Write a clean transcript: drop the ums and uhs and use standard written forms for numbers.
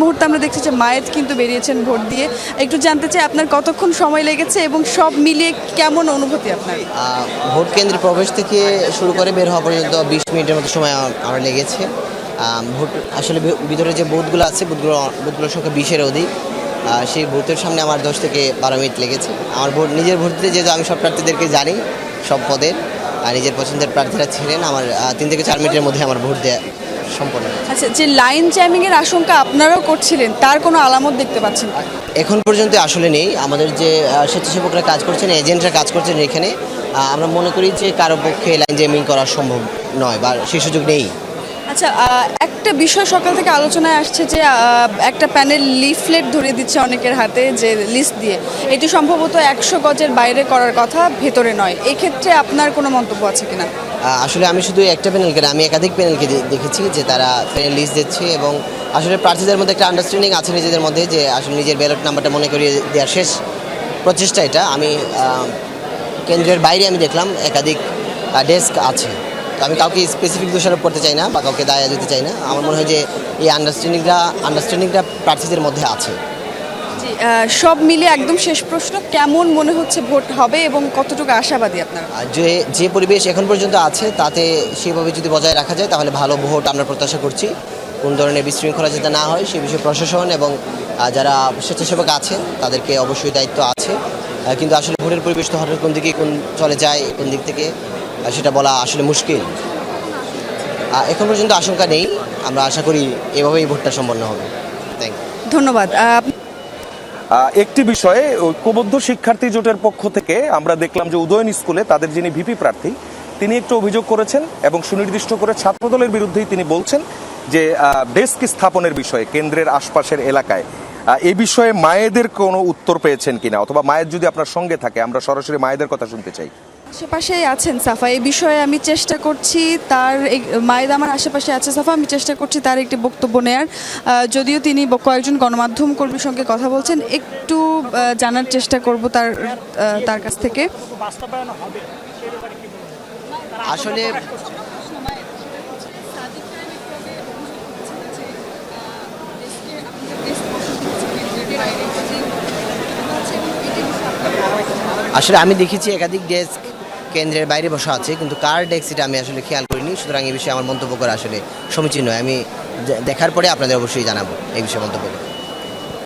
মুহূর্তে আমরা দেখছি যে মায়ের কিন্তু বেরিয়েছেন ভোট দিয়ে। একটু জানতে চাই আপনার কতক্ষণ সময় লেগেছে এবং সব মিলিয়ে কেমন অনুভূতি আপনার? ভোট কেন্দ্রে প্রবেশ থেকে শুরু করে বের হওয়া পর্যন্ত 20 মিনিটের মতো সময় আমার লেগেছে। ভোট আসলে ভিতরে যে বুথগুলো আছে বুথগুলোর সংখ্যা 20-এর অধিক। সেই বুথের সামনে আমার 10 থেকে 12 মিনিট লেগেছে। আমার নিজের ভোট দিতে যেহেতু আমি সব প্রার্থীদেরকে জানি, সব পদের নিজের পছন্দের প্রার্থীরা ছিলেন, আমার 3 থেকে 4 মিনিটের মধ্যে আমার ভোট দেওয়া সম্পন্ন। আচ্ছা, যে লাইন জ্যামিংয়ের আশঙ্কা আপনারাও করছিলেন, তার কোনো আলামত দেখতে পাচ্ছেন? এখন পর্যন্ত আসলে নেই। আমাদের যে স্বেচ্ছাসেবকরা কাজ করছেন, এজেন্টরা কাজ করছেন এখানে, আমরা মনে করি যে কারো পক্ষে লাইন জ্যামিং করা সম্ভব নয় বা সেই সুযোগ নেই। আচ্ছা, একটা বিষয় সকাল থেকে আলোচনায় আসছে যে একটা প্যানেল লিফলেট ধরিয়ে দিচ্ছে অনেকের হাতে, যে লিস্ট দিয়ে এটি সম্ভবত 100 গজের বাইরে করার কথা, ভেতরে নয়। এক্ষেত্রে আপনার কোনো মন্তব্য আছে কিনা? আসলে আমি শুধু একটা প্যানেলকে না, আমি একাধিক প্যানেলকে দেখেছি যে তারা প্যানেল লিস্ট দিচ্ছে এবং আসলে প্রার্থীদের মধ্যে একটা আন্ডারস্ট্যান্ডিং আছে নিজেদের মধ্যে যে আসলে নিজের ব্যালট নাম্বারটা মনে করিয়ে দেওয়ার শেষ প্রচেষ্টা এটা। আমি কেন্দ্রের বাইরে আমি দেখলাম একাধিক ডেস্ক আছে। তো আমি কাউকে স্পেসিফিক দোষারোপ করতে চাই না বা কাউকে দায় দিতে চাই না। আমার মনে হয় যে এই আন্ডারস্ট্যান্ডিংটা প্রার্থীদের মধ্যে আছে। সব মিলে একদম শেষ প্রশ্ন, কেমন মনে হচ্ছে ভোট হবে এবং কতটুকু আশাবাদী আপনারা? যে পরিবেশ এখন পর্যন্ত আছে তাতে সেভাবে যদি বজায় রাখা যায় তাহলে ভালো ভোট আমরা প্রত্যাশা করছি। কোন ধরনের বিশৃঙ্খলা যাতে না হয় সে বিষয়ে প্রশাসন এবং যারা স্বেচ্ছাসেবক আছেন তাদেরকে অবশ্যই দায়িত্ব আছে। কিন্তু আসলে ভোটের পরিবেশ তো হঠাৎ কোন দিকে চলে যায়, কোন দিক থেকে সেটা বলা আসলে মুশকিল। এখন পর্যন্ত আশঙ্কা নেই, আমরা আশা করি এভাবেই ভোটটা সম্পন্ন হবে। ধন্যবাদ। একটি বিষয়ে ঐক্যবদ্ধ শিক্ষার্থী জোটের পক্ষ থেকে আমরা দেখলাম যে উদয়ন স্কুলে তাদের যিনি ভিপি প্রার্থী তিনি একটু অভিযোগ করেছেন এবং সুনির্দিষ্ট করে ছাত্রদলের বিরুদ্ধেই তিনি বলছেন যে ডেস্ক স্থাপনের বিষয়ে কেন্দ্রের আশপাশের এলাকায় এই বিষয়ে মায়েদের কোনো উত্তর পেয়েছেন কিনা, অথবা মায়ের যদি আপনার সঙ্গে থাকে আমরা সরাসরি মায়েদের কথা শুনতে চাই। আশেপাশেই আছেন সাফা, এই বিষয়ে আমি চেষ্টা করছি তার, মায়েদ আমার আশেপাশে আছে সাফা, আমি চেষ্টা করছি তার একটি বক্তব্য নেয়ার। যদিও তিনি কয়েকজন গণমাধ্যম কর্মীর সঙ্গে কথা বলছেন, একটু জানার চেষ্টা করব তার কাছ থেকে। আসলে আমি দেখেছি একাধিক ডেস্ক কেন্দ্রের বাইরে বসা আছে, কিন্তু কার ডেস্ক এটা আমি আসলে খেয়াল করিনি। সুতরাং এই বিষয়ে আমার মন্তব্য করা আসলে সমীচীন নয়। আমি দেখার পরে আপনাদের অবশ্যই জানাবো এই বিষয়ে মন্তব্য।